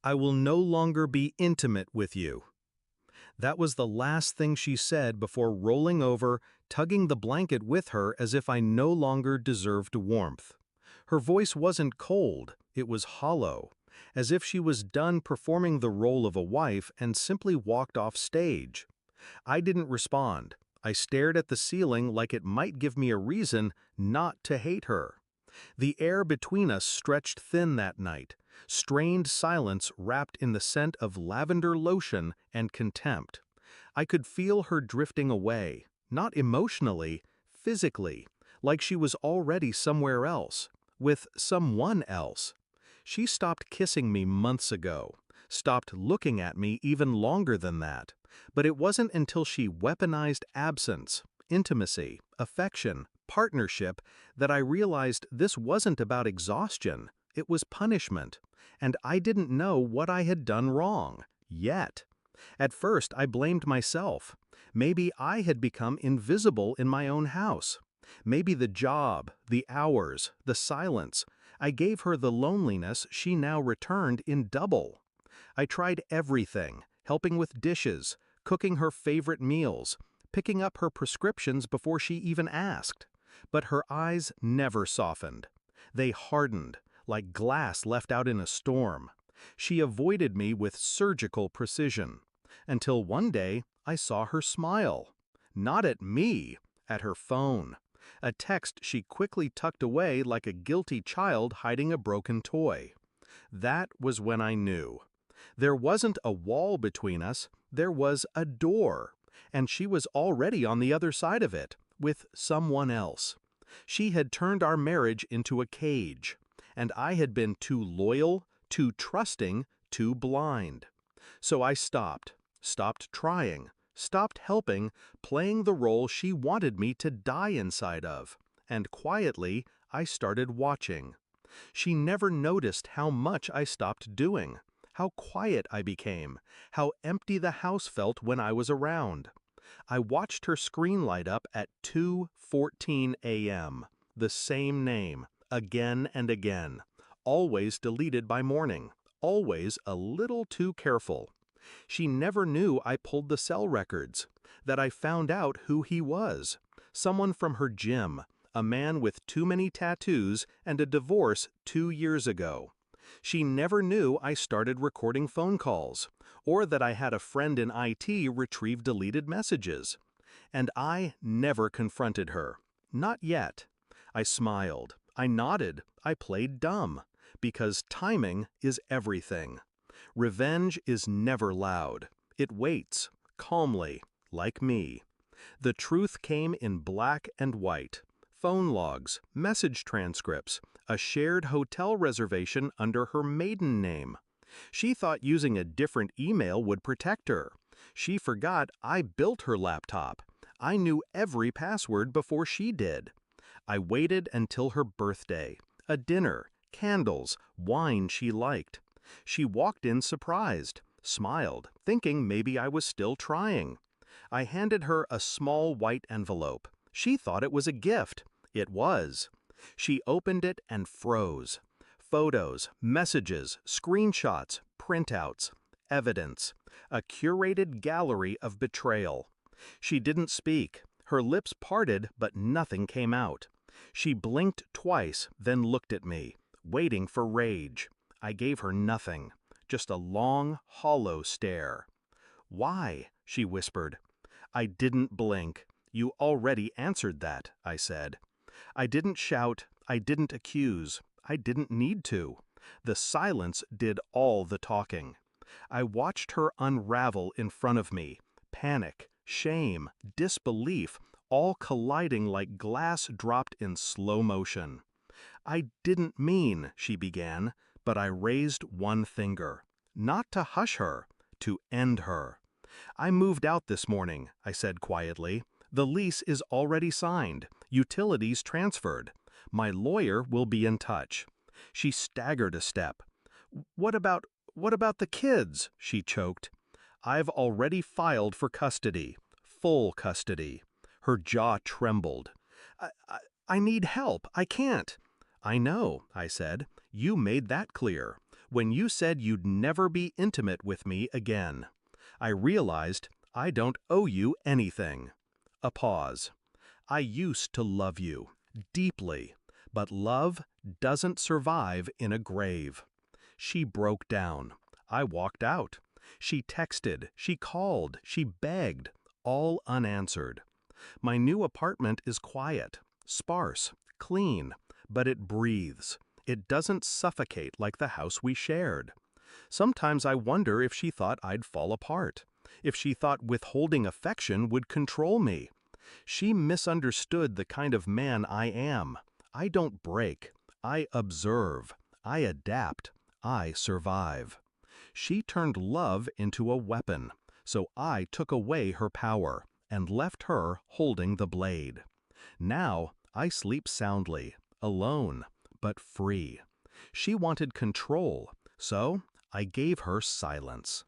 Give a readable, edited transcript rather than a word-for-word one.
I will no longer be intimate with you. That was the last thing she said before rolling over, tugging the blanket with her as if I no longer deserved warmth. Her voice wasn't cold, it was hollow, as if she was done performing the role of a wife and simply walked off stage. I didn't respond. I stared at the ceiling like it might give me a reason not to hate her. The air between us stretched thin that night, strained silence wrapped in the scent of lavender lotion and contempt. I could feel her drifting away, not emotionally, physically, like she was already somewhere else, with someone else. She stopped kissing me months ago, stopped looking at me even longer than that, but it wasn't until she weaponized absence, intimacy, affection, partnership that I realized this wasn't about exhaustion, it was punishment, and I didn't know what I had done wrong, yet. At first I blamed myself. Maybe I had become invisible in my own house. Maybe the job, the hours, the silence. I gave her the loneliness she now returned in double. I tried everything, helping with dishes, cooking her favorite meals, picking up her prescriptions before she even asked. But her eyes never softened. They hardened, like glass left out in a storm. She avoided me with surgical precision. Until one day, I saw her smile. Not at me, at her phone. A text she quickly tucked away like a guilty child hiding a broken toy. That was when I knew. There wasn't a wall between us, there was a door, and she was already on the other side of it, with someone else. She had turned our marriage into a cage, and I had been too loyal, too trusting, too blind. So I stopped trying, stopped helping, playing the role she wanted me to die inside of, and quietly I started watching. She never noticed how much I stopped doing, how quiet I became, how empty the house felt when I was around. I watched her screen light up at 2:14 a.m., the same name, again and again, always deleted by morning, always a little too careful. She never knew I pulled the cell records, that I found out who he was, someone from her gym, a man with too many tattoos and a divorce 2 years ago. She never knew I started recording phone calls, or that I had a friend in IT retrieve deleted messages. And I never confronted her. Not yet. I smiled, I nodded, I played dumb, because timing is everything. Revenge is never loud. It waits, calmly, like me. The truth came in black and white. Phone logs, message transcripts, a shared hotel reservation under her maiden name. She thought using a different email would protect her. She forgot I built her laptop. I knew every password before she did. I waited until her birthday. A dinner, candles, wine she liked. She walked in surprised, smiled, thinking maybe I was still trying. I handed her a small white envelope. She thought it was a gift. It was. She opened it and froze. Photos, messages, screenshots, printouts, evidence. A curated gallery of betrayal. She didn't speak. Her lips parted, but nothing came out. She blinked twice, then looked at me, waiting for rage. I gave her nothing, just a long, hollow stare. "Why?" she whispered. I didn't blink. "You already answered that," I said. I didn't shout, I didn't accuse, I didn't need to. The silence did all the talking. I watched her unravel in front of me, panic, shame, disbelief, all colliding like glass dropped in slow motion. "I didn't mean," she began, but I raised one finger. Not to hush her, to end her. "I moved out this morning," I said quietly. "The lease is already signed, utilities transferred. My lawyer will be in touch." She staggered a step. What about the kids?" she choked. "I've already filed for custody, full custody." Her jaw trembled. I need help. I can't." "I know," I said. "You made that clear. when you said you'd never be intimate with me again. I realized I don't owe you anything. A pause. I used to love you, deeply, but love doesn't survive in a grave. She broke down. I walked out. She texted, she called, she begged, all unanswered. My new apartment is quiet, sparse, clean, but it breathes. It doesn't suffocate like the house we shared. Sometimes I wonder if she thought I'd fall apart, if she thought withholding affection would control me. She misunderstood the kind of man I am. I don't break. I observe. I adapt. I survive. She turned love into a weapon, so I took away her power and left her holding the blade. Now I sleep soundly, alone, but free. She wanted control, so I gave her silence.